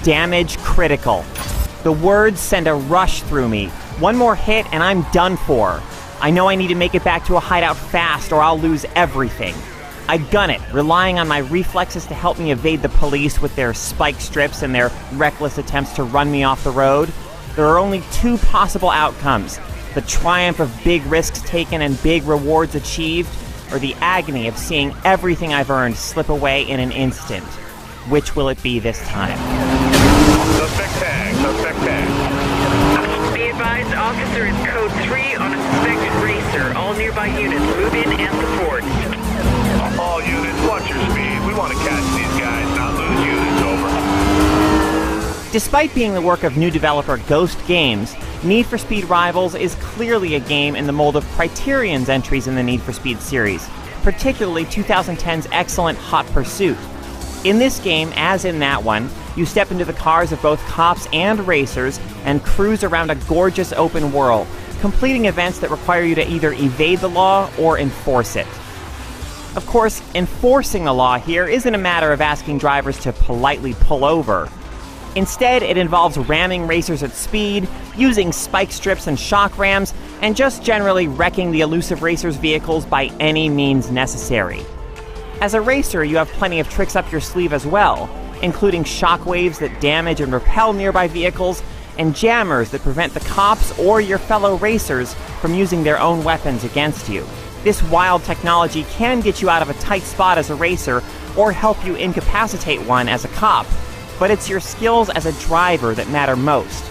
damage critical. The words send a rush through me. One more hit and I'm done for. I know I need to make it back to a hideout fast or I'll lose everything. I gun it, relying on my reflexes to help me evade the police with their spike strips and their reckless attempts to run me off the road. There are only two possible outcomes: the triumph of big risks taken and big rewards achieved, or the agony of seeing everything I've earned slip away in an instant. Which will it be this time? Suspect tag. Be advised, officer is code 3 on a suspected racer. All nearby units move in and support. All units, watch your speed. We want to catch these guys, not lose units. Over. Despite being the work of new developer Ghost Games, Need for Speed Rivals is clearly a game in the mold of Criterion's entries in the Need for Speed series, particularly 2010's excellent Hot Pursuit. In this game, as in that one, you step into the cars of both cops and racers and cruise around a gorgeous open world, completing events that require you to either evade the law or enforce it. Of course, enforcing the law here isn't a matter of asking drivers to politely pull over. Instead, it involves ramming racers at speed, using spike strips and shock rams, and just generally wrecking the elusive racers' vehicles by any means necessary. As a racer, you have plenty of tricks up your sleeve as well, including shockwaves that damage and repel nearby vehicles, and jammers that prevent the cops or your fellow racers from using their own weapons against you. This wild technology can get you out of a tight spot as a racer, or help you incapacitate one as a cop, but it's your skills as a driver that matter most.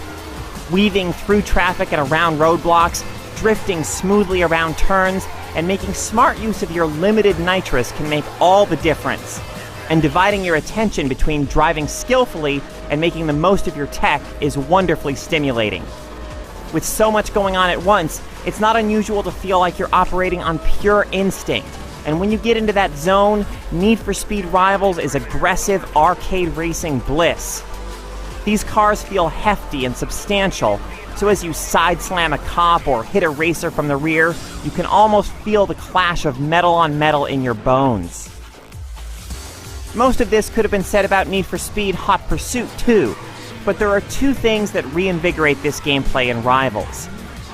Weaving through traffic and around roadblocks, drifting smoothly around turns, and making smart use of your limited nitrous can make all the difference. And dividing your attention between driving skillfully and making the most of your tech is wonderfully stimulating. With so much going on at once, it's not unusual to feel like you're operating on pure instinct. And when you get into that zone, Need for Speed Rivals is aggressive arcade racing bliss. These cars feel hefty and substantial, so as you side slam a cop or hit a racer from the rear, you can almost feel the clash of metal on metal in your bones. Most of this could have been said about Need for Speed Hot Pursuit too, but there are two things that reinvigorate this gameplay in Rivals.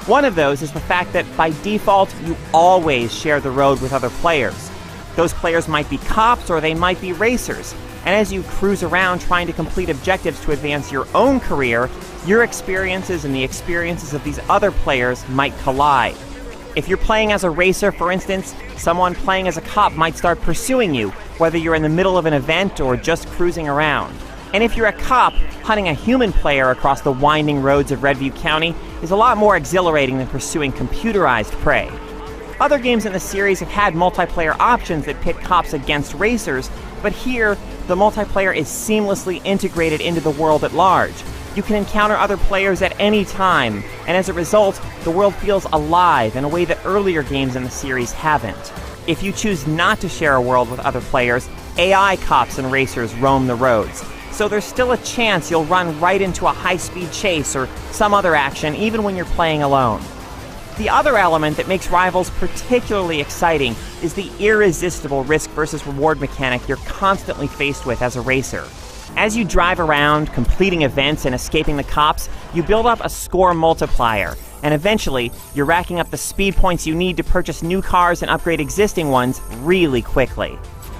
One of those is the fact that by default, you always share the road with other players. Those players might be cops or they might be racers, and as you cruise around trying to complete objectives to advance your own career, your experiences and the experiences of these other players might collide. If you're playing as a racer, for instance, someone playing as a cop might start pursuing you, whether you're in the middle of an event or just cruising around. And if you're a cop, hunting a human player across the winding roads of Redview County is a lot more exhilarating than pursuing computerized prey. Other games in the series have had multiplayer options that pit cops against racers, but here, the multiplayer is seamlessly integrated into the world at large. You can encounter other players at any time, and as a result, the world feels alive in a way that earlier games in the series haven't. If you choose not to share a world with other players, AI cops and racers roam the roads. So there's still a chance you'll run right into a high-speed chase or some other action even when you're playing alone. The other element that makes Rivals particularly exciting is the irresistible risk versus reward mechanic you're constantly faced with as a racer. As you drive around, completing events and escaping the cops, you build up a score multiplier, and eventually, you're racking up the speed points you need to purchase new cars and upgrade existing ones really quickly.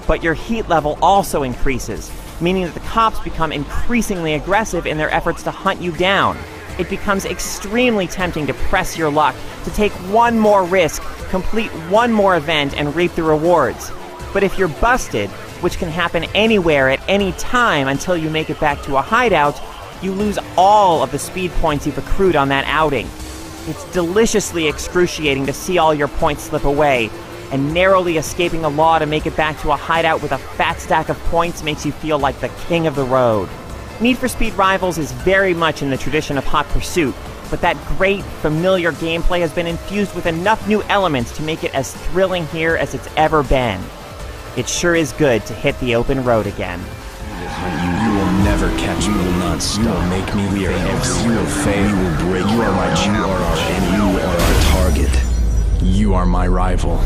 But your heat level also increases, meaning that the cops become increasingly aggressive in their efforts to hunt you down. It becomes extremely tempting to press your luck, to take one more risk, complete one more event, and reap the rewards. But if you're busted, which can happen anywhere at any time until you make it back to a hideout, you lose all of the speed points you've accrued on that outing. It's deliciously excruciating to see all your points slip away, and narrowly escaping the law to make it back to a hideout with a fat stack of points makes you feel like the king of the road. Need for Speed Rivals is very much in the tradition of Hot Pursuit, but that great, familiar gameplay has been infused with enough new elements to make it as thrilling here as it's ever been. It sure is good to hit the open road again. You will never catch me. You will not stop. You will make me famous. You will fail. You will break. You are my challenge. You are our enemy. You are our target. You are my rival.